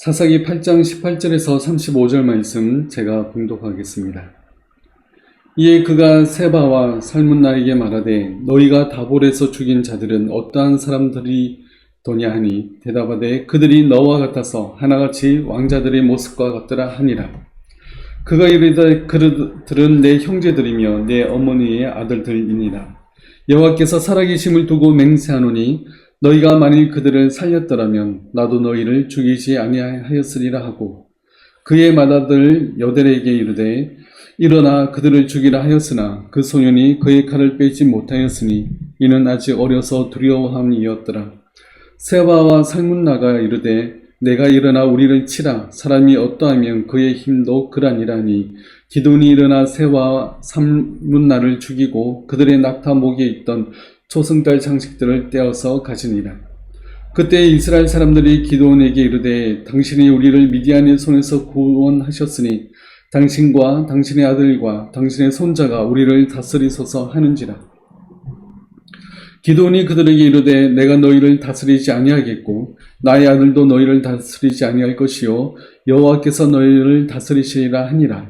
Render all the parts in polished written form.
사사기 8장 18절에서 35절 말씀 제가 봉독하겠습니다. 이에 그가 세바와 살문나에게 말하되 너희가 다볼에서 죽인 자들은 어떠한 사람들이더냐 하니 대답하되 그들이 너와 같아서 하나같이 왕자들의 모습과 같더라 하니라. 그가 이르되 그들은 내 형제들이며 내 어머니의 아들들이니라. 여호와께서 살아계심을 두고 맹세하노니 너희가 만일 그들을 살렸더라면 나도 너희를 죽이지 아니하였으리라 하고 그의 맏아들 여델에게 이르되 일어나 그들을 죽이라 하였으나 그 소년이 그의 칼을 빼지 못하였으니 이는 아직 어려서 두려워함이었더라. 세바와 살문나가 이르되 내가 일어나 우리를 치라. 사람이 어떠하면 그의 힘도 그라니라니 기돈이 일어나 세바와 살문나를 죽이고 그들의 낙타 목에 있던 초승달 장식들을 떼어서 가지니라. 그때 이스라엘 사람들이 기드온에게 이르되 당신이 우리를 미디안의 손에서 구원하셨으니 당신과 당신의 아들과 당신의 손자가 우리를 다스리소서 하는지라. 기드온이 그들에게 이르되 내가 너희를 다스리지 아니하겠고 나의 아들도 너희를 다스리지 아니할 것이요 여호와께서 너희를 다스리시리라 하니라.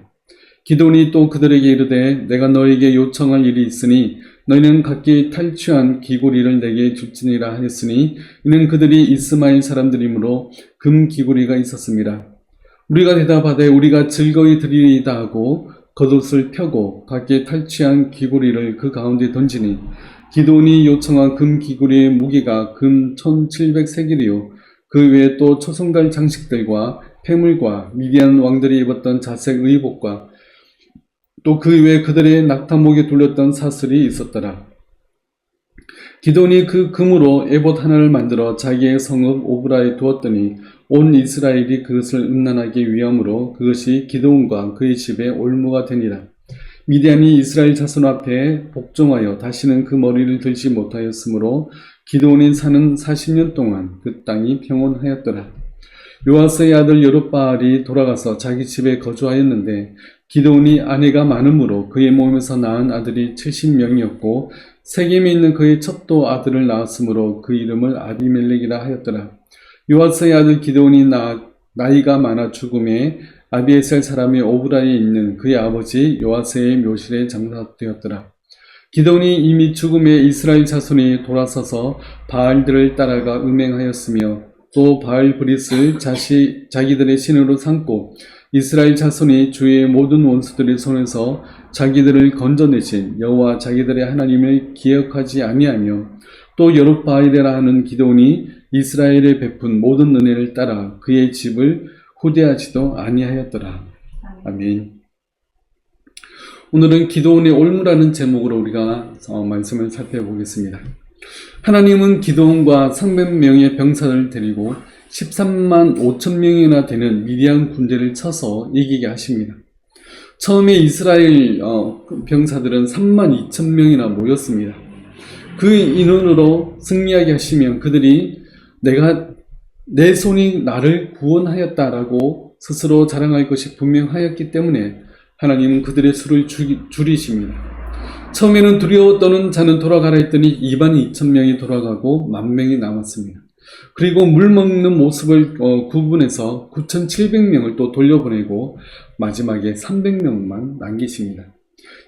기드온이 또 그들에게 이르되 내가 너에게 요청할 일이 있으니 너희는 각기 탈취한 귀고리를 내게 줄지니라 하였으니 이는 그들이 이스마엘 사람들이므로 금 귀고리가 있었습니다. 우리가 대답하되 우리가 즐거이 드리리이다 하고 겉옷을 펴고 각기 탈취한 귀고리를 그 가운데 던지니 기드온이 요청한 금 귀고리의 무게가 금 1700세겔이요 그 외에 또 초승달 장식들과 폐물과 미디안 왕들이 입었던 자색 의복과 또 그 외에 그들의 낙타목에 둘렸던 사슬이 있었더라. 기드온이 그 금으로 에봇 하나를 만들어 자기의 성읍 오브라에 두었더니 온 이스라엘이 그것을 음란하게 위함으로 그것이 기드온과 그의 집에 올무가 되니라. 미디안이 이스라엘 자손 앞에 복종하여 다시는 그 머리를 들지 못하였으므로 기드온이 사는 40년 동안 그 땅이 평온하였더라. 요아스의 아들 여룹바알이 돌아가서 자기 집에 거주하였는데 기드온이 아내가 많으므로 그의 몸에서 낳은 아들이 70명이었고 세겜에 있는 그의 첩도 아들을 낳았으므로 그 이름을 아비멜렉이라 하였더라. 요아스의 아들 기드온이 나이가 많아 죽음에 아비에셀 사람의 오브라에 있는 그의 아버지 요아스의 묘실에 장사되었더라. 기드온이 이미 죽음에 이스라엘 자손이 돌아서서 바알들을 따라가 음행하였으며 또 바알 브릿을 자기들의 신으로 삼고 이스라엘 자손이 주의 모든 원수들의 손에서 자기들을 건져내신 여호와 자기들의 하나님을 기억하지 아니하며 또 여룹바알이라 하는 기드온이 이스라엘에 베푼 모든 은혜를 따라 그의 집을 후대하지도 아니하였더라. 아멘. 오늘은 기드온의 올무라는 제목으로 우리가 말씀을 살펴보겠습니다. 하나님은 기드온과 300명의 병사를 데리고 13만 5천 명이나 되는 미디안 군대를 쳐서 이기게 하십니다. 처음에 이스라엘 병사들은 3만 2천 명이나 모였습니다. 그 인원으로 승리하게 하시면 그들이 내 손이 나를 구원하였다라고 스스로 자랑할 것이 분명하였기 때문에 하나님은 그들의 수를 줄이십니다. 처음에는 두려워 떠는 자는 돌아가라 했더니 2만 2천 명이 돌아가고 1,000명이 남았습니다. 그리고 물 먹는 모습을 구분해서 9,700명을 또 돌려보내고 마지막에 300명만 남기십니다.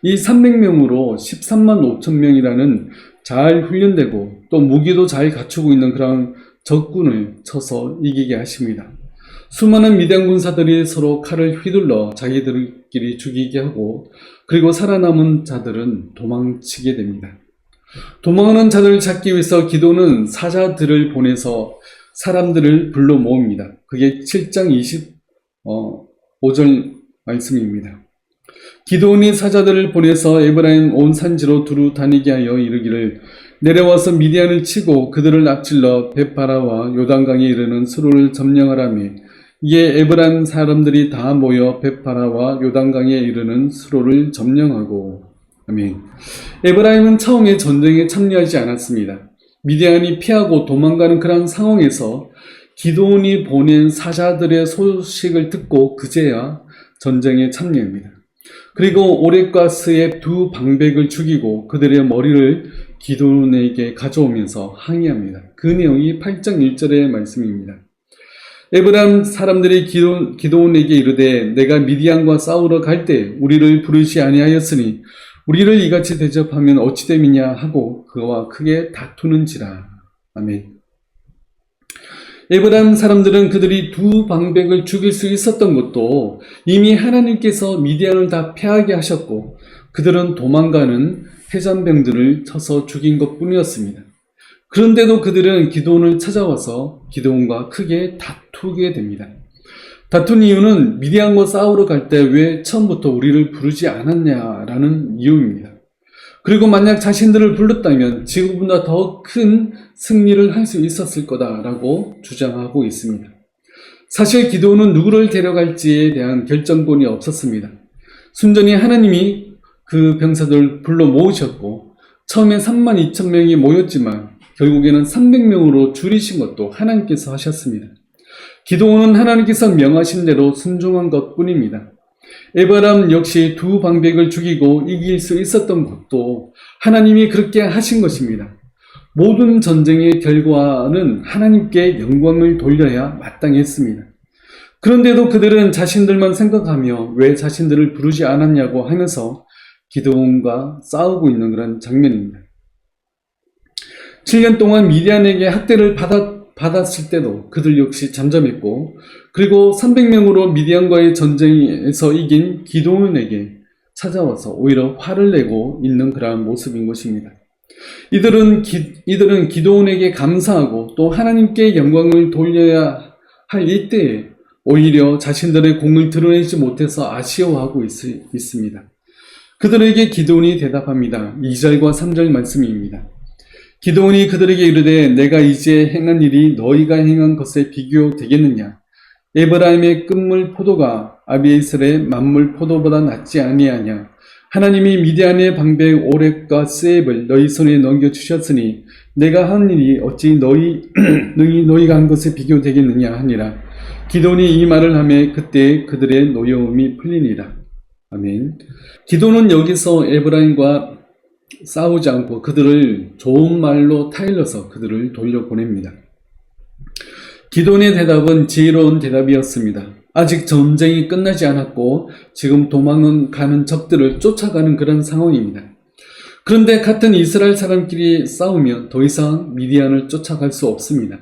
이 300명으로 13만 5천 명이라는 잘 훈련되고 또 무기도 잘 갖추고 있는 그런 적군을 쳐서 이기게 하십니다. 수많은 미디안 군사들이 서로 칼을 휘둘러 자기들끼리 죽이게 하고 그리고 살아남은 자들은 도망치게 됩니다. 도망하는 자들을 잡기 위해서 기드온은 사자들을 보내서 사람들을 불러 모읍니다. 그게 7장 25절 말씀입니다. 기드온이 사자들을 보내서 에브라임 온 산지로 두루 다니게 하여 이르기를 내려와서 미디안을 치고 그들을 앞질러 벳바라와 요단강에 이르는 수로를 점령하라며 이에 에브라임 사람들이 다 모여 벳바라와 요단강에 이르는 수로를 점령하고 아멘. 에브라임은 처음에 전쟁에 참여하지 않았습니다. 미디안이 피하고 도망가는 그런 상황에서 기드온이 보낸 사자들의 소식을 듣고 그제야 전쟁에 참여합니다. 그리고 오렛가스의 두 방백을 죽이고 그들의 머리를 기드온에게 가져오면서 항의합니다. 그 내용이 8장 1절의 말씀입니다. 에브라임 사람들이 기드온에게 이르되 내가 미디안과 싸우러 갈 때 우리를 부르시 아니하였으니 우리를 이같이 대접하면 어찌 됨이냐 하고 그와 크게 다투는지라. 아멘. 에브라임 사람들은 그들이 두 방백을 죽일 수 있었던 것도 이미 하나님께서 미디안을 다 패하게 하셨고 그들은 도망가는 해전병들을 쳐서 죽인 것뿐이었습니다. 그런데도 그들은 기드온을 찾아와서 기드온과 크게 다투게 됩니다. 다툰 이유는 미디안과 싸우러 갈 때 왜 처음부터 우리를 부르지 않았냐라는 이유입니다. 그리고 만약 자신들을 불렀다면 지금보다 더 큰 승리를 할 수 있었을 거다라고 주장하고 있습니다. 사실 기드온은 누구를 데려갈지에 대한 결정권이 없었습니다. 순전히 하나님이 그 병사들을 불러 모으셨고 처음에 32,000명이 모였지만 결국에는 300명으로 줄이신 것도 하나님께서 하셨습니다. 기드온은 하나님께서 명하신 대로 순종한 것뿐입니다. 에브라임 역시 두 방백을 죽이고 이길 수 있었던 것도 하나님이 그렇게 하신 것입니다. 모든 전쟁의 결과는 하나님께 영광을 돌려야 마땅했습니다. 그런데도 그들은 자신들만 생각하며 왜 자신들을 부르지 않았냐고 하면서 기드온과 싸우고 있는 그런 장면입니다. 7년 동안 미디안에게 학대를 받았을 때도 그들 역시 잠잠했고 그리고 300명으로 미디안과의 전쟁에서 이긴 기드온에게 찾아와서 오히려 화를 내고 있는 그러한 모습인 것입니다. 이들은 기드온에게 감사하고 또 하나님께 영광을 돌려야 할 이때에 오히려 자신들의 공을 드러내지 못해서 아쉬워하고 있습니다. 그들에게 기드온이 대답합니다. 2절과 3절 말씀입니다. 기드온이 그들에게 이르되 내가 이제 행한 일이 너희가 행한 것에 비교되겠느냐? 에브라임의 끝물 포도가 아비에셀의 만물 포도보다 낫지 아니하냐? 하나님이 미디안의 방백 오렙과 스앱을 너희 손에 넘겨주셨으니 내가 한 일이 어찌 너희가 한 것에 비교되겠느냐 하니라. 기드온이 이 말을 하매 그때 그들의 노여움이 풀리니라. 아멘. 기드온은 여기서 에브라임과 싸우지 않고 그들을 좋은 말로 타일러서 그들을 돌려보냅니다. 기드온의 대답은 지혜로운 대답이었습니다. 아직 전쟁이 끝나지 않았고 지금 도망은 가는 적들을 쫓아가는 그런 상황입니다. 그런데 같은 이스라엘 사람끼리 싸우면 더 이상 미디안을 쫓아갈 수 없습니다.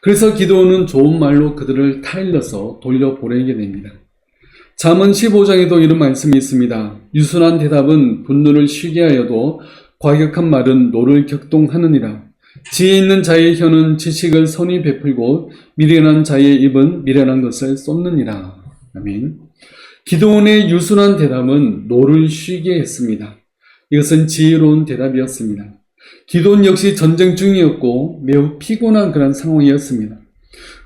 그래서 기드온은 좋은 말로 그들을 타일러서 돌려보내게 됩니다. 잠언 15장에도 이런 말씀이 있습니다. 유순한 대답은 분노를 쉬게 하여도 과격한 말은 노를 격동하느니라. 지혜 있는 자의 혀는 지식을 선히 베풀고 미련한 자의 입은 미련한 것을 쏟느니라. 아멘. 기드온의 유순한 대답은 노를 쉬게 했습니다. 이것은 지혜로운 대답이었습니다. 기드온 역시 전쟁 중이었고 매우 피곤한 그런 상황이었습니다.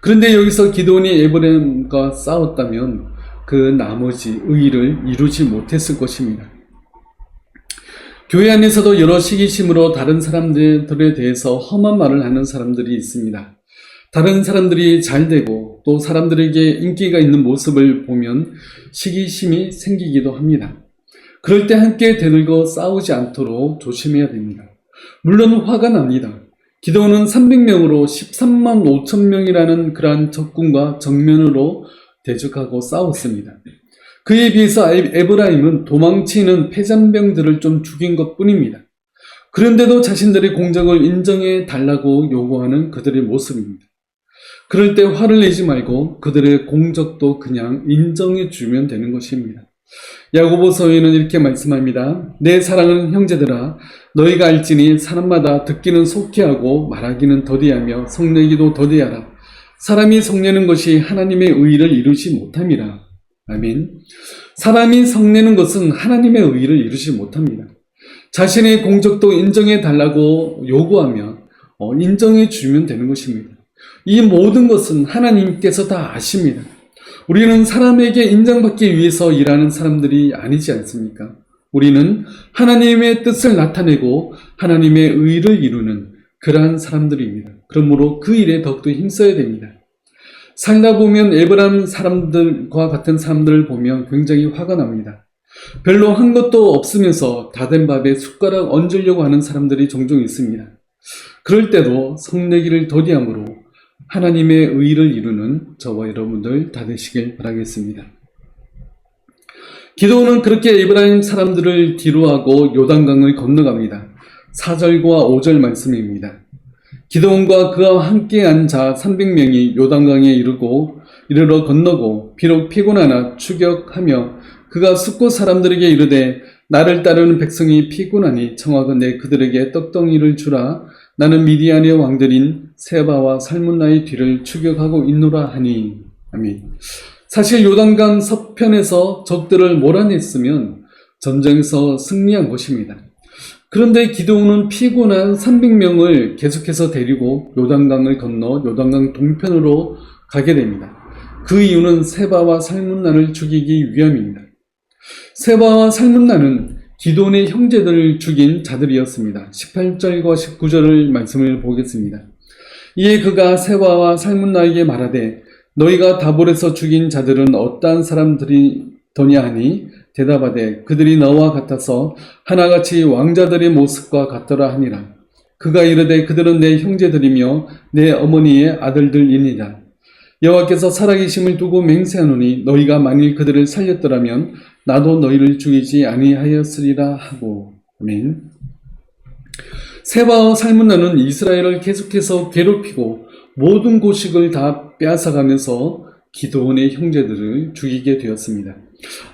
그런데 여기서 기드온이 에브라임과 싸웠다면 그 나머지 의의를 이루지 못했을 것입니다. 교회 안에서도 여러 시기심으로 다른 사람들에 대해서 험한 말을 하는 사람들이 있습니다. 다른 사람들이 잘 되고 또 사람들에게 인기가 있는 모습을 보면 시기심이 생기기도 합니다. 그럴 때 함께 대들고 싸우지 않도록 조심해야 됩니다. 물론 화가 납니다. 기드온은 300명으로 13만 5천 명이라는 그러한 적군과 정면으로 대적하고 싸웠습니다. 그에 비해서 에브라임은 도망치는 패잔병들을 좀 죽인 것 뿐입니다. 그런데도 자신들의 공적을 인정해 달라고 요구하는 그들의 모습입니다. 그럴 때 화를 내지 말고 그들의 공적도 그냥 인정해 주면 되는 것입니다. 야고보서에는 이렇게 말씀합니다. 내 사랑하는 형제들아 너희가 알지니 사람마다 듣기는 속히 하고 말하기는 더디하며 성내기도 더디하라. 사람이 성내는 것이 하나님의 의를 이루지 못함이라. 아멘. 사람이 성내는 것은 하나님의 의를 이루지 못합니다. 자신의 공적도 인정해 달라고 요구하면 인정해 주면 되는 것입니다. 이 모든 것은 하나님께서 다 아십니다. 우리는 사람에게 인정받기 위해서 일하는 사람들이 아니지 않습니까? 우리는 하나님의 뜻을 나타내고 하나님의 의를 이루는 그러한 사람들입니다. 그러므로 그 일에 더욱더 힘써야 됩니다. 살다 보면 에브라임 사람들과 같은 사람들을 보면 굉장히 화가 납니다. 별로 한 것도 없으면서 다 된 밥에 숟가락 얹으려고 하는 사람들이 종종 있습니다. 그럴 때도 성내기를 더디함으로 하나님의 의를 이루는 저와 여러분들 다 되시길 바라겠습니다. 기드온은 그렇게 이스라엘 사람들을 뒤로하고 요단강을 건너갑니다. 4절과 5절 말씀입니다. 기드온과 그와 함께한 자 300명이 요단강에 이르러 건너고 비록 피곤하나 추격하며 그가 숫곳 사람들에게 이르되 나를 따르는 백성이 피곤하니 청하건대 그들에게 떡덩이를 주라. 나는 미디안의 왕들인 세바와 살문나의 뒤를 추격하고 있노라 하니. 아멘. 사실 요단강 서편에서 적들을 몰아냈으면 전쟁에서 승리한 것입니다. 그런데 기드온은 피곤한 300명을 계속해서 데리고 요단강을 건너 요단강 동편으로 가게 됩니다. 그 이유는 세바와 살문나를 죽이기 위함입니다. 세바와 살문나는 기드온의 형제들을 죽인 자들이었습니다. 18절과 19절을 말씀을 보겠습니다. 이에 그가 세바와 살문나에게 말하되 너희가 다볼에서 죽인 자들은 어떠한 사람들이더냐 하니 대답하되 그들이 너와 같아서 하나같이 왕자들의 모습과 같더라 하니라. 그가 이르되 그들은 내 형제들이며 내 어머니의 아들들이니라. 여호와께서 살아계심을 두고 맹세하노니 너희가 만일 그들을 살렸더라면 나도 너희를 죽이지 아니하였으리라 하고. 아멘. 세바와 살문나는 이스라엘을 계속해서 괴롭히고 모든 곡식을 다 빼앗아가면서 기드온의 형제들을 죽이게 되었습니다.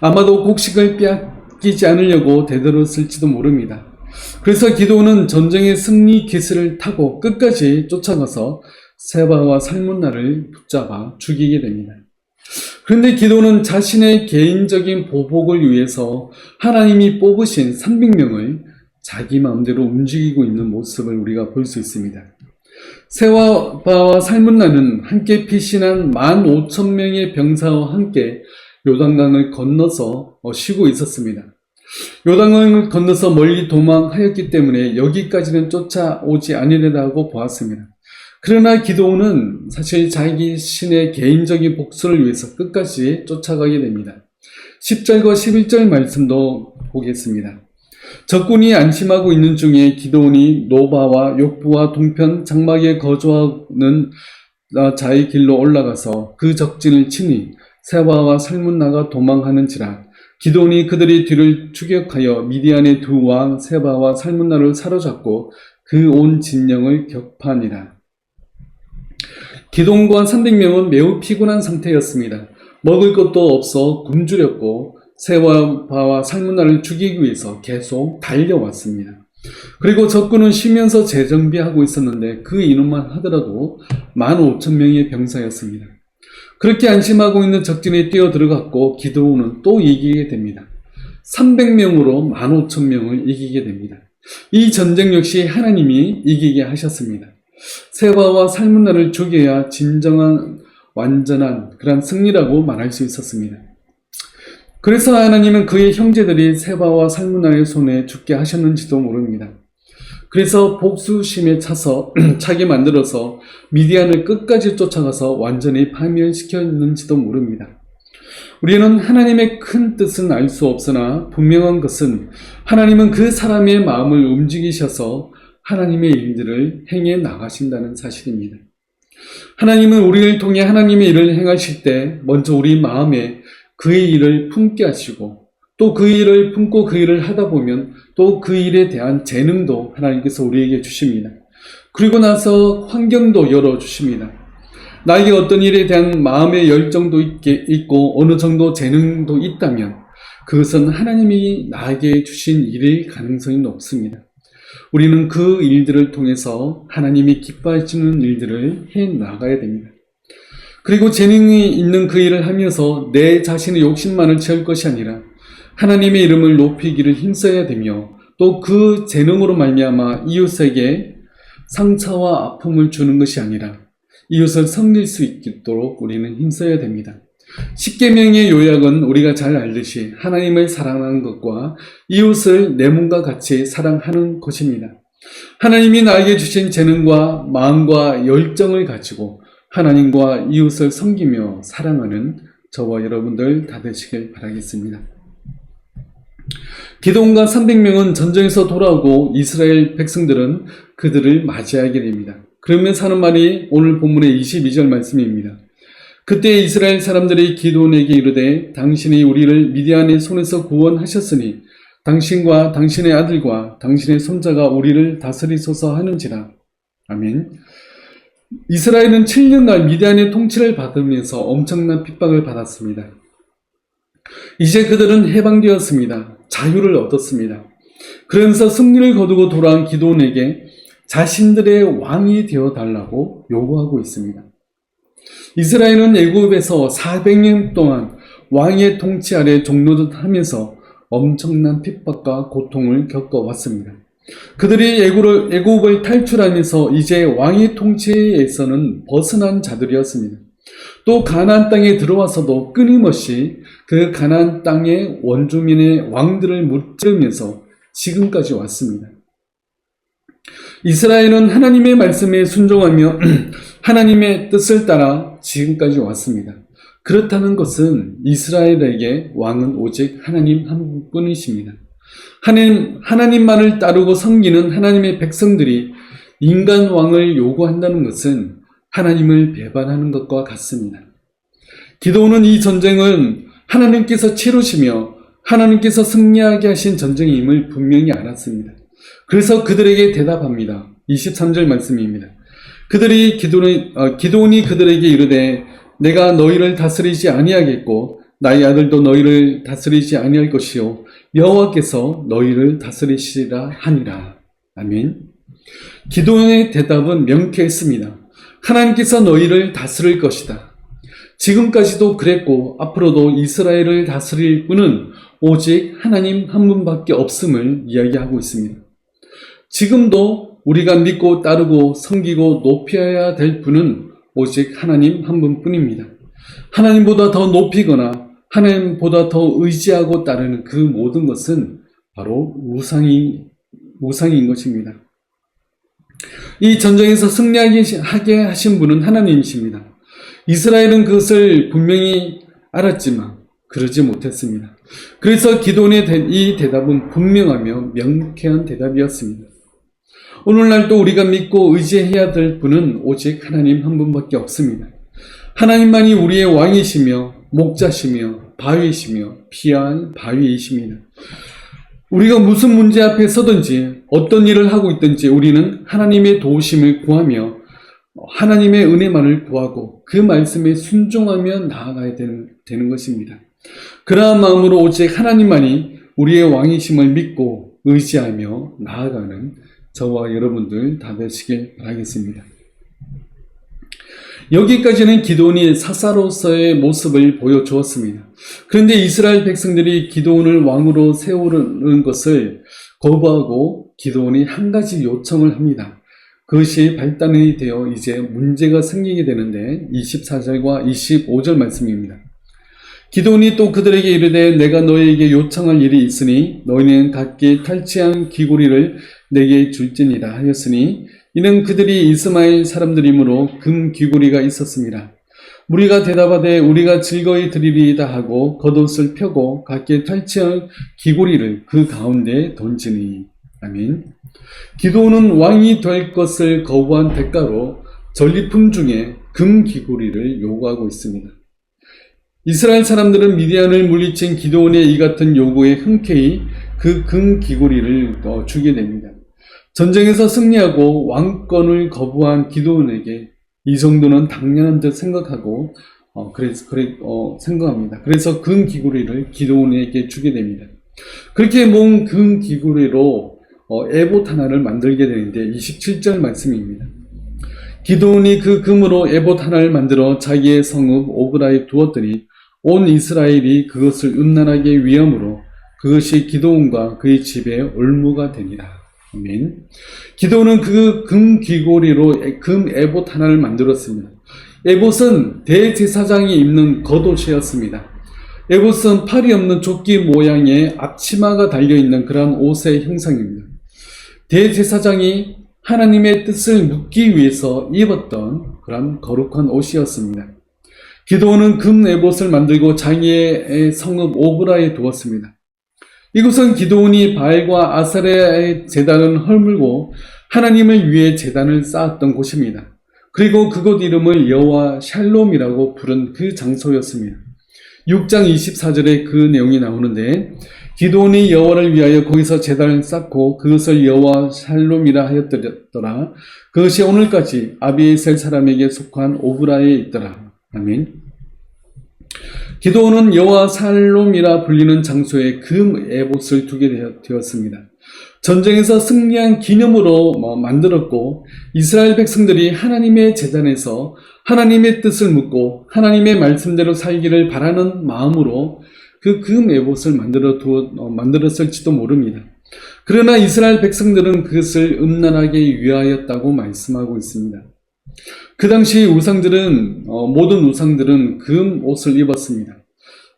아마도 곡식을 빼앗기지 않으려고 대들었을지도 모릅니다. 그래서 기드온은 전쟁의 승리 기세를 타고 끝까지 쫓아가서 세바와 살문나를 붙잡아 죽이게 됩니다. 그런데 기드온은 자신의 개인적인 보복을 위해서 하나님이 뽑으신 300명을 자기 마음대로 움직이고 있는 모습을 우리가 볼 수 있습니다. 세바와 살문나는 함께 피신한 15,000명의 병사와 함께 요단강을 건너서 쉬고 있었습니다. 요단강을 건너서 멀리 도망하였기 때문에 여기까지는 쫓아오지 아니리라고 보았습니다. 그러나 기드온은 사실 자기 신의 개인적인 복수를 위해서 끝까지 쫓아가게 됩니다. 10절과 11절 말씀도 보겠습니다. 적군이 안심하고 있는 중에 기드온이 노바와 욕부와 동편 장막에 거주하는 자의 길로 올라가서 그 적진을 치니 세바와 살문나가 도망하는지라. 기드온이 그들의 뒤를 추격하여 미디안의 두 왕 세바와 살문나를 사로잡고 그 온 진영을 격파하니라. 기드온과 300명은 매우 피곤한 상태였습니다. 먹을 것도 없어 굶주렸고 세바와 살문나를 죽이기 위해서 계속 달려왔습니다. 그리고 적군은 쉬면서 재정비하고 있었는데 그 인원만 하더라도 15,000명의 병사였습니다. 그렇게 안심하고 있는 적진에 뛰어들어갔고 기드온은 또 이기게 됩니다. 300명으로 15,000명을 이기게 됩니다. 이 전쟁 역시 하나님이 이기게 하셨습니다. 세바와 살문나를 죽여야 진정한 완전한 그런 승리라고 말할 수 있었습니다. 그래서 하나님은 그의 형제들이 세바와 살문나의 손에 죽게 하셨는지도 모릅니다. 그래서 복수심에 차서 차게 만들어서 미디안을 끝까지 쫓아가서 완전히 파멸시켰는지도 모릅니다. 우리는 하나님의 큰 뜻은 알 수 없으나 분명한 것은 하나님은 그 사람의 마음을 움직이셔서 하나님의 일들을 행해 나가신다는 사실입니다. 하나님은 우리를 통해 하나님의 일을 행하실 때 먼저 우리 마음에 그의 일을 품게 하시고 또 그 일을 품고 그 일을 하다 보면 또 그 일에 대한 재능도 하나님께서 우리에게 주십니다. 그리고 나서 환경도 열어주십니다. 나에게 어떤 일에 대한 마음의 열정도 있고 어느 정도 재능도 있다면 그것은 하나님이 나에게 주신 일일 가능성이 높습니다. 우리는 그 일들을 통해서 하나님이 기뻐하시는 일들을 해 나가야 됩니다. 그리고 재능이 있는 그 일을 하면서 내 자신의 욕심만을 채울 것이 아니라 하나님의 이름을 높이기를 힘써야 되며 또 그 재능으로 말미암아 이웃에게 상처와 아픔을 주는 것이 아니라 이웃을 섬길 수 있도록 우리는 힘써야 됩니다. 십계명의 요약은 우리가 잘 알듯이 하나님을 사랑하는 것과 이웃을 내 몸과 같이 사랑하는 것입니다. 하나님이 나에게 주신 재능과 마음과 열정을 가지고 하나님과 이웃을 섬기며 사랑하는 저와 여러분들 다 되시길 바라겠습니다. 기드온과 300명은 전쟁에서 돌아오고 이스라엘 백성들은 그들을 맞이하게 됩니다. 그러면서 하는 말이 오늘 본문의 22절 말씀입니다. 그때 이스라엘 사람들이 기드온에게 이르되 당신이 우리를 미디안의 손에서 구원하셨으니 당신과 당신의 아들과 당신의 손자가 우리를 다스리소서 하는지라. 아멘. 이스라엘은 7년간 미디안의 통치를 받으면서 엄청난 핍박을 받았습니다. 이제 그들은 해방되었습니다. 자유를 얻었습니다. 그러면서 승리를 거두고 돌아온 기드온에게 자신들의 왕이 되어달라고 요구하고 있습니다. 이스라엘은 애굽에서 400년 동안 왕의 통치 아래 종노릇 하면서 엄청난 핍박과 고통을 겪어왔습니다. 그들이 애굽을 탈출하면서 이제 왕의 통치에서는 벗어난 자들이었습니다. 또 가나안 땅에 들어와서도 끊임없이 그 가나안 땅의 원주민의 왕들을 무찌르면서 지금까지 왔습니다. 이스라엘은 하나님의 말씀에 순종하며 하나님의 뜻을 따라 지금까지 왔습니다. 그렇다는 것은 이스라엘에게 왕은 오직 하나님 한 분이십니다. 하나님만을 따르고 섬기는 하나님의 백성들이 인간 왕을 요구한다는 것은 하나님을 배반하는 것과 같습니다. 기드온은 이 전쟁은 하나님께서 치르시며 하나님께서 승리하게 하신 전쟁임을 분명히 알았습니다. 그래서 그들에게 대답합니다. 23절 말씀입니다. 기드온이 그들에게 이르되 내가 너희를 다스리지 아니하겠고 나의 아들도 너희를 다스리지 아니할 것이요 여호와께서 너희를 다스리시라 하니라. 아멘. 기드온의 대답은 명쾌했습니다. 하나님께서 너희를 다스릴 것이다. 지금까지도 그랬고 앞으로도 이스라엘을 다스릴 분은 오직 하나님 한 분밖에 없음을 이야기하고 있습니다. 지금도 우리가 믿고 따르고 섬기고 높여야 될 분은 오직 하나님 한 분뿐입니다. 하나님보다 더 높이거나 하나님보다 더 의지하고 따르는 그 모든 것은 바로 우상인 것입니다. 이 전쟁에서 승리하게 하신 분은 하나님이십니다. 이스라엘은 그것을 분명히 알았지만 그러지 못했습니다. 그래서 기드온의 이 대답은 분명하며 명쾌한 대답이었습니다. 오늘날도 우리가 믿고 의지해야 될 분은 오직 하나님 한 분밖에 없습니다. 하나님만이 우리의 왕이시며 목자시며 바위이시며 피할 바위이십니다. 우리가 무슨 문제 앞에 서든지 어떤 일을 하고 있든지 우리는 하나님의 도우심을 구하며 하나님의 은혜만을 구하고 그 말씀에 순종하며 나아가야 되는 것입니다. 그러한 마음으로 오직 하나님만이 우리의 왕이심을 믿고 의지하며 나아가는 저와 여러분들 다 되시길 바라겠습니다. 여기까지는 기드온이 사사로서의 모습을 보여주었습니다. 그런데 이스라엘 백성들이 기드온을 왕으로 세우는 것을 거부하고 기드온이 한 가지 요청을 합니다. 그것이 발단이 되어 이제 문제가 생기게 되는데 24절과 25절 말씀입니다. 기드온이 또 그들에게 이르되 내가 너희에게 요청할 일이 있으니 너희는 각기 탈취한 귀고리를 내게 줄지니라 하였으니 이는 그들이 이스마엘 사람들이므로 금 귀고리가 있었습니다. 무리가 대답하되 우리가 즐거이 드리리이다 하고 겉옷을 펴고 각기 탈취한 귀고리를 그 가운데 던지니. 아멘. 기드온은 왕이 될 것을 거부한 대가로 전리품 중에 금 귀고리를 요구하고 있습니다. 이스라엘 사람들은 미디안을 물리친 기드온의 이 같은 요구에 흔쾌히 그 금 귀고리를 주게 됩니다. 전쟁에서 승리하고 왕권을 거부한 기드온에게 이 정도는 당연한 듯 생각하고 생각합니다. 그래서 금 귀고리를 기드온에게 주게 됩니다. 그렇게 모은 금 귀고리로 에봇 하나를 만들게 되는데 27절 말씀입니다. 기드온이 그 금으로 에봇 하나를 만들어 자기의 성읍 오브라에 두었더니 온 이스라엘이 그것을 음란하게 위함으로 그것이 기드온과 그의 집에 올무가 되니라. 아멘. 기드온은 그 금 귀고리로 금 에봇 하나를 만들었습니다. 에봇은 대제사장이 입는 겉옷이었습니다. 에봇은 팔이 없는 조끼 모양의 앞치마가 달려있는 그러한 옷의 형상입니다. 대제사장이 하나님의 뜻을 묻기 위해서 입었던 그런 거룩한 옷이었습니다. 기드온은 금 에봇을 만들고 자기의 성읍 오브라에 두었습니다. 이곳은 기드온이 바알과 아사레의 제단을 헐물고 하나님을 위해 제단을 쌓았던 곳입니다. 그리고 그곳 이름을 여호와 샬롬이라고 부른 그 장소였습니다. 6장 24절에 그 내용이 나오는데 기드온이 여호와를 위하여 거기서 제단을 쌓고 그것을 여호와 샬롬이라 하였더라. 그것이 오늘까지 아비에셀 사람에게 속한 오브라에 있더라. 아멘. 기드온은 여호와 샬롬이라 불리는 장소에 금 에봇을 두게 되었습니다. 전쟁에서 승리한 기념으로 만들었고 이스라엘 백성들이 하나님의 제단에서 하나님의 뜻을 묻고 하나님의 말씀대로 살기를 바라는 마음으로 그 금 에봇을 만들었을지도 모릅니다. 그러나 이스라엘 백성들은 그것을 음란하게 위하였다고 말씀하고 있습니다. 그 당시 모든 우상들은 금 옷을 입었습니다.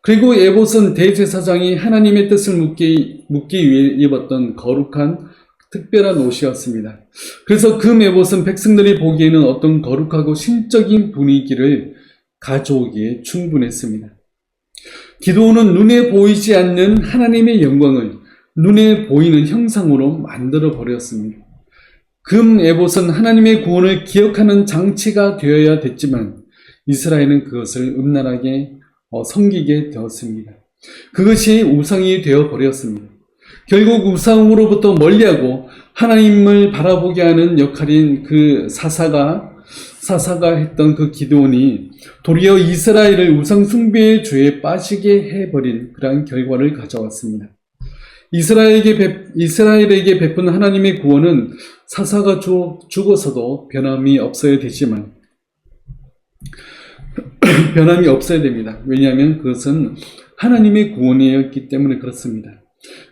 그리고 에봇은 대제사장이 하나님의 뜻을 묻기 위해 입었던 거룩한 특별한 옷이었습니다. 그래서 금 에봇은 백성들이 보기에는 어떤 거룩하고 신적인 분위기를 가져오기에 충분했습니다. 기드온은 눈에 보이지 않는 하나님의 영광을 눈에 보이는 형상으로 만들어 버렸습니다. 금 에봇은 하나님의 구원을 기억하는 장치가 되어야 됐지만 이스라엘은 그것을 음란하게 섬기게 되었습니다. 그것이 우상이 되어 버렸습니다. 결국 우상으로부터 멀리하고 하나님을 바라보게 하는 역할인 그 사사가 했던 그 기드온이 도리어 이스라엘을 우상 숭배의 죄에 빠지게 해버린 그러한 결과를 가져왔습니다. 이스라엘에게 베푼 하나님의 구원은 사사가 죽어서도 변함이 없어야 되지만 변함이 없어야 됩니다. 왜냐하면 그것은 하나님의 구원이었기 때문에 그렇습니다.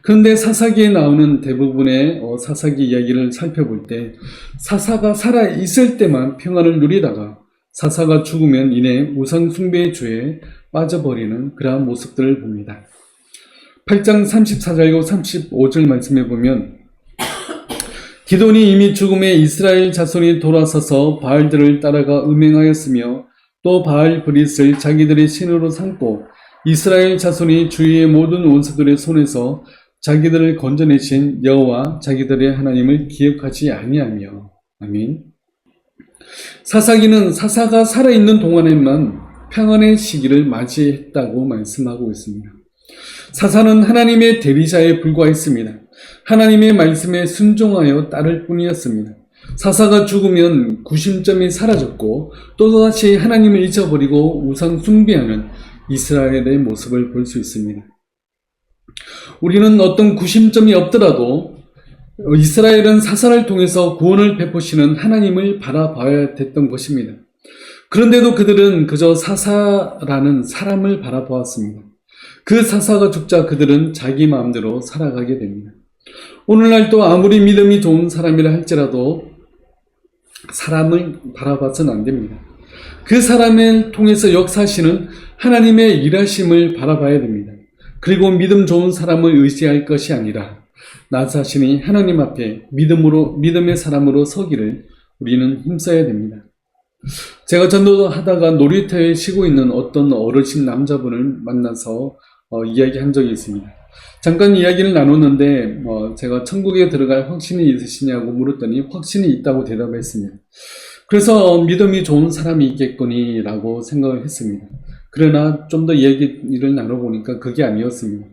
그런데 사사기에 나오는 대부분의 사사기 이야기를 살펴볼 때 사사가 살아있을 때만 평안을 누리다가 사사가 죽으면 이내 우상 숭배의 죄에 빠져버리는 그러한 모습들을 봅니다. 8장 34절과 35절 말씀해 보면 기드온이 이미 죽음에 이스라엘 자손이 돌아서서 바알들을 따라가 음행하였으며 또 바알 브릿을 자기들의 신으로 삼고 이스라엘 자손이 주위의 모든 원수들의 손에서 자기들을 건져내신 여호와 자기들의 하나님을 기억하지 아니하며. 아멘. 사사기는 사사가 살아있는 동안에만 평안의 시기를 맞이했다고 말씀하고 있습니다. 사사는 하나님의 대리자에 불과했습니다. 하나님의 말씀에 순종하여 따를 뿐이었습니다. 사사가 죽으면 구심점이 사라졌고 또다시 하나님을 잊어버리고 우상 숭배하는 이스라엘의 모습을 볼 수 있습니다. 우리는 어떤 구심점이 없더라도 이스라엘은 사사를 통해서 구원을 베푸시는 하나님을 바라봐야 됐던 것입니다. 그런데도 그들은 그저 사사라는 사람을 바라보았습니다. 그 사사가 죽자 그들은 자기 마음대로 살아가게 됩니다. 오늘날도 아무리 믿음이 좋은 사람이라 할지라도 사람을 바라봐서는 안 됩니다. 그 사람을 통해서 역사하시는 하나님의 일하심을 바라봐야 됩니다. 그리고 믿음 좋은 사람을 의지할 것이 아니라 나 자신이 하나님 앞에 믿음의 사람으로 서기를 우리는 힘써야 됩니다. 제가 전도하다가 놀이터에 쉬고 있는 어떤 어르신 남자분을 만나서 이야기한 적이 있습니다. 잠깐 이야기를 나눴는데 제가 천국에 들어갈 확신이 있으시냐고 물었더니 확신이 있다고 대답했습니다. 그래서 믿음이 좋은 사람이 있겠거니 라고 생각을 했습니다. 그러나 좀 더 이야기를 나눠보니까 그게 아니었습니다.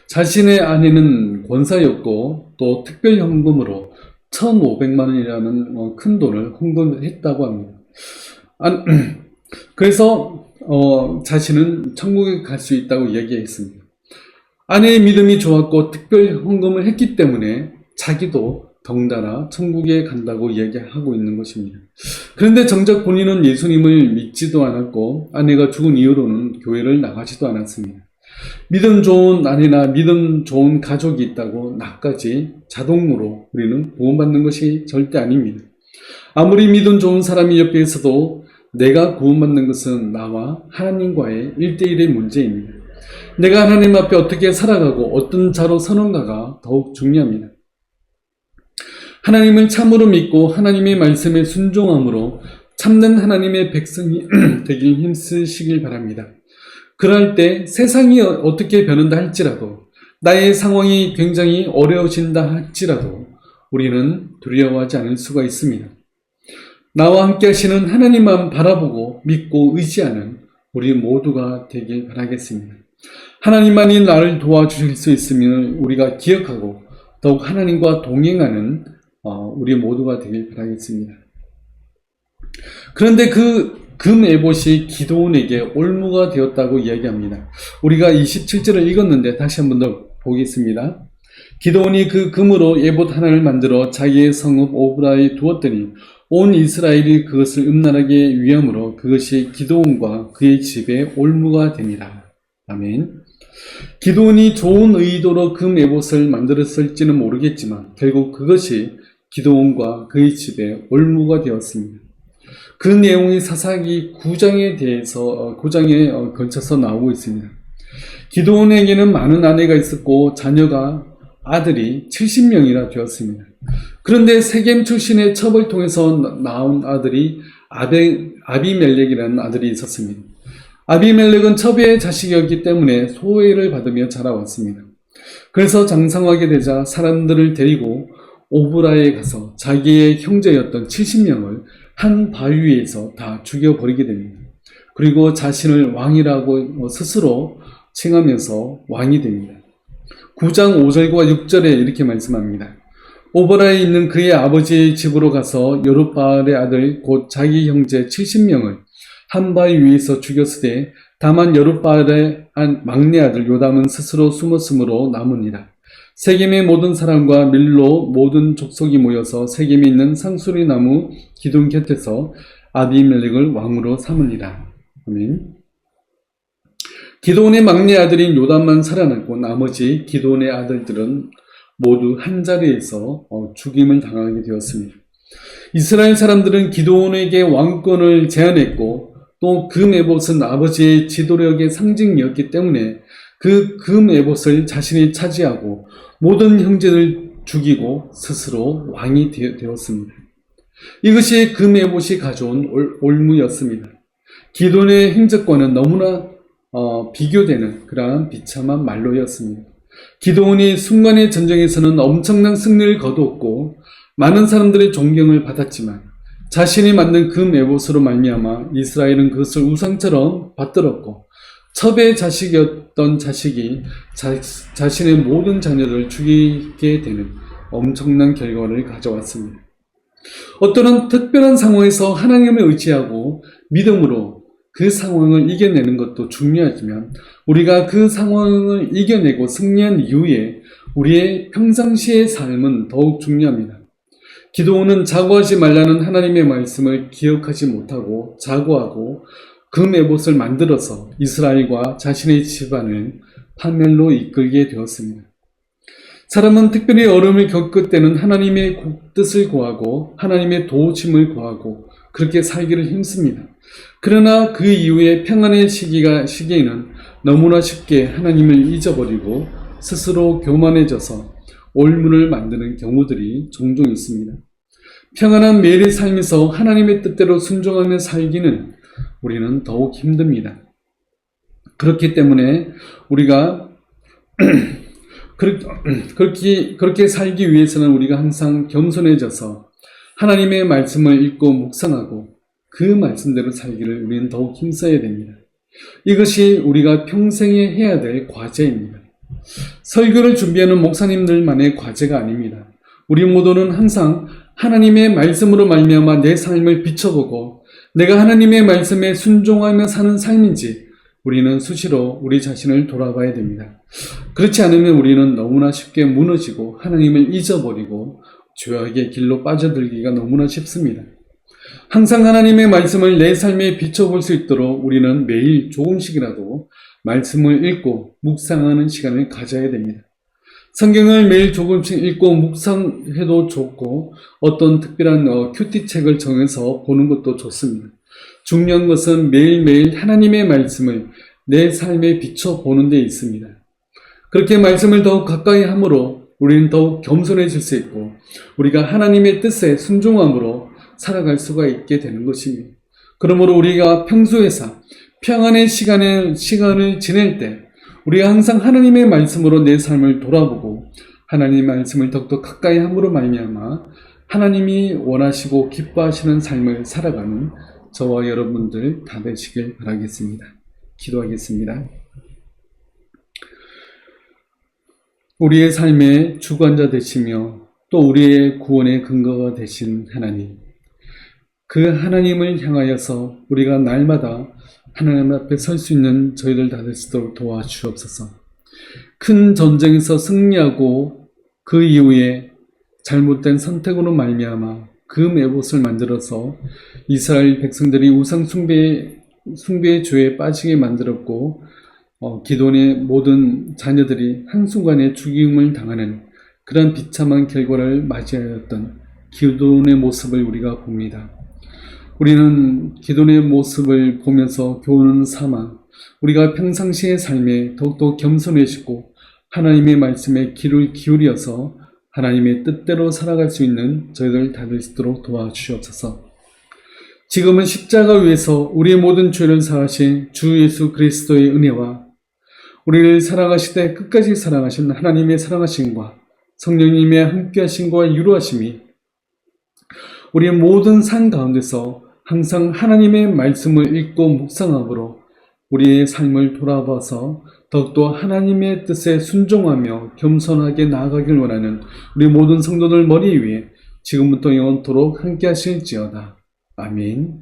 자신의 아내는 권사였고 또 특별현금으로 1,500만 원이라는 큰 돈을 헌금했다고 합니다. 그래서 자신은 천국에 갈 수 있다고 이야기했습니다. 아내의 믿음이 좋았고 특별 헌금을 했기 때문에 자기도 덩달아 천국에 간다고 이야기하고 있는 것입니다. 그런데 정작 본인은 예수님을 믿지도 않았고 아내가 죽은 이후로는 교회를 나가지도 않았습니다. 믿음 좋은 아내나 믿음 좋은 가족이 있다고 나까지 자동으로 우리는 구원받는 것이 절대 아닙니다. 아무리 믿음 좋은 사람이 옆에 있어도 내가 구원받는 것은 나와 하나님과의 1대1의 문제입니다. 내가 하나님 앞에 어떻게 살아가고 어떤 자로 서는가가 더욱 중요합니다. 하나님을 참으로 믿고 하나님의 말씀에 순종함으로 참는 하나님의 백성이 되길 힘쓰시길 바랍니다. 그럴 때 세상이 어떻게 변한다 할지라도 나의 상황이 굉장히 어려워진다 할지라도 우리는 두려워하지 않을 수가 있습니다. 나와 함께 하시는 하나님만 바라보고 믿고 의지하는 우리 모두가 되길 바라겠습니다. 하나님만이 나를 도와주실 수 있음을 우리가 기억하고 더욱 하나님과 동행하는 우리 모두가 되길 바라겠습니다. 그런데 그 금 에봇이 기드온에게 올무가 되었다고 이야기합니다. 우리가 27절을 읽었는데 다시 한 번 더 보겠습니다. 기드온이 그 금으로 에봇 하나를 만들어 자기의 성읍 오브라에 두었더니 온 이스라엘이 그것을 음란하게 위함으로 그것이 기드온과 그의 집에 올무가 됩니다. 아멘. 기드온이 좋은 의도로 금 에봇을 만들었을지는 모르겠지만 결국 그것이 기드온과 그의 집에 올무가 되었습니다. 그 내용이 사사기 9장에 대해서 9장에 걸쳐서 나오고 있습니다. 기드온에게는 많은 아내가 있었고 자녀가 아들이 70명이나 되었습니다. 그런데 세겜 출신의 첩을 통해서 나온 아들이 아비멜렉이라는 아들이 있었습니다. 아비멜렉은 첩의 자식이었기 때문에 소외를 받으며 자라왔습니다. 그래서 장성하게 되자 사람들을 데리고 오브라에 가서 자기의 형제였던 70명을 한 바위에서 다 죽여버리게 됩니다. 그리고 자신을 왕이라고 스스로 칭하면서 왕이 됩니다. 9장 5절과 6절에 이렇게 말씀합니다. 오브라에 있는 그의 아버지의 집으로 가서 여룹바알의 아들 곧 자기 형제 70명을 한 바위 위에서 죽였으되 다만 여룹바알의 막내 아들 요담은 스스로 숨었으므로 남으니라. 세겜의 모든 사람과 밀로 모든 족속이 모여서 세겜에 있는 상수리 나무 기둥 곁에서 아비멜렉을 왕으로 삼으니라. 아멘. 기드온의 막내 아들인 요담만 살아남고 나머지 기드온의 아들들은 모두 한 자리에서 죽임을 당하게 되었습니다. 이스라엘 사람들은 기드온에게 왕권을 제안했고 또 금 에봇은 아버지의 지도력의 상징이었기 때문에 그 금 에봇을 자신이 차지하고 모든 형제를 죽이고 스스로 왕이 되었습니다. 이것이 금 에봇이 가져온 올무였습니다. 기드온의 행적과는 너무나 비교되는 그러한 비참한 말로였습니다. 기드온이 순간의 전쟁에서는 엄청난 승리를 거두었고 많은 사람들의 존경을 받았지만 자신이 만든 금 에봇으로 말미암아 이스라엘은 그것을 우상처럼 받들었고 첩의 자식이었던 자식이 자신의 모든 자녀를 죽이게 되는 엄청난 결과를 가져왔습니다. 어떠한 특별한 상황에서 하나님을 의지하고 믿음으로 그 상황을 이겨내는 것도 중요하지만 우리가 그 상황을 이겨내고 승리한 이후에 우리의 평상시의 삶은 더욱 중요합니다. 기드온은 자고하지 말라는 하나님의 말씀을 기억하지 못하고 자고하고 금 에봇을 만들어서 이스라엘과 자신의 집안을 파멸로 이끌게 되었습니다. 사람은 특별히 어려움을 겪을 때는 하나님의 뜻을 구하고 하나님의 도우심을 구하고 그렇게 살기를 힘씁니다. 그러나 그 이후에 평안의 시기에는 너무나 쉽게 하나님을 잊어버리고 스스로 교만해져서 올무를 만드는 경우들이 종종 있습니다. 평안한 매일의 삶에서 하나님의 뜻대로 순종하며 살기는 우리는 더욱 힘듭니다. 그렇기 때문에 우리가 그렇게 살기 위해서는 우리가 항상 겸손해져서 하나님의 말씀을 읽고 묵상하고 그 말씀대로 살기를 우리는 더욱 힘써야 됩니다. 이것이 우리가 평생에 해야 될 과제입니다. 설교를 준비하는 목사님들만의 과제가 아닙니다. 우리 모두는 항상 하나님의 말씀으로 말미암아 내 삶을 비춰보고 내가 하나님의 말씀에 순종하며 사는 삶인지 우리는 수시로 우리 자신을 돌아봐야 됩니다. 그렇지 않으면 우리는 너무나 쉽게 무너지고 하나님을 잊어버리고 죄악의 길로 빠져들기가 너무나 쉽습니다. 항상 하나님의 말씀을 내 삶에 비춰볼 수 있도록 우리는 매일 조금씩이라도 말씀을 읽고 묵상하는 시간을 가져야 됩니다. 성경을 매일 조금씩 읽고 묵상해도 좋고 어떤 특별한 큐티책을 정해서 보는 것도 좋습니다. 중요한 것은 매일매일 하나님의 말씀을 내 삶에 비춰보는 데 있습니다. 그렇게 말씀을 더욱 가까이 함으로 우리는 더욱 겸손해질 수 있고 우리가 하나님의 뜻에 순종함으로 살아갈 수가 있게 되는 것입니다. 그러므로 우리가 평소에서 평안의 시간을 지낼 때 우리가 항상 하나님의 말씀으로 내 삶을 돌아보고 하나님의 말씀을 더욱더 가까이 함으로 말미암아 하나님이 원하시고 기뻐하시는 삶을 살아가는 저와 여러분들 다 되시길 바라겠습니다. 기도하겠습니다. 우리의 삶의 주관자 되시며 또 우리의 구원의 근거가 되신 하나님, 그 하나님을 향하여서 우리가 날마다 하나님 앞에 설 수 있는 저희들 다 될 수 있도록 도와주옵소서. 큰 전쟁에서 승리하고 그 이후에 잘못된 선택으로 말미암아 그 메봇을 만들어서 이스라엘 백성들이 우상 숭배의 죄에 빠지게 만들었고 기돈의 모든 자녀들이 한순간에 죽임을 당하는 그런 비참한 결과를 맞이하였던 기돈의 모습을 우리가 봅니다. 우리는 기돈의 모습을 보면서 교훈을 삼아 우리가 평상시의 삶에 더욱더 겸손해지고 하나님의 말씀에 귀를 기울여서 하나님의 뜻대로 살아갈 수 있는 저희들 다 될 수 있도록 도와주시옵소서. 지금은 십자가 위에서 우리의 모든 죄를 사하신 주 예수 그리스도의 은혜와 우리를 사랑하시되 끝까지 사랑하신 하나님의 사랑하심과 성령님의 함께하심과 유로하심이 우리의 모든 삶 가운데서 항상 하나님의 말씀을 읽고 묵상함으로 우리의 삶을 돌아봐서 더욱더 하나님의 뜻에 순종하며 겸손하게 나아가길 원하는 우리 모든 성도들 머리 위에 지금부터 영원토록 함께 하실지어다. 아멘.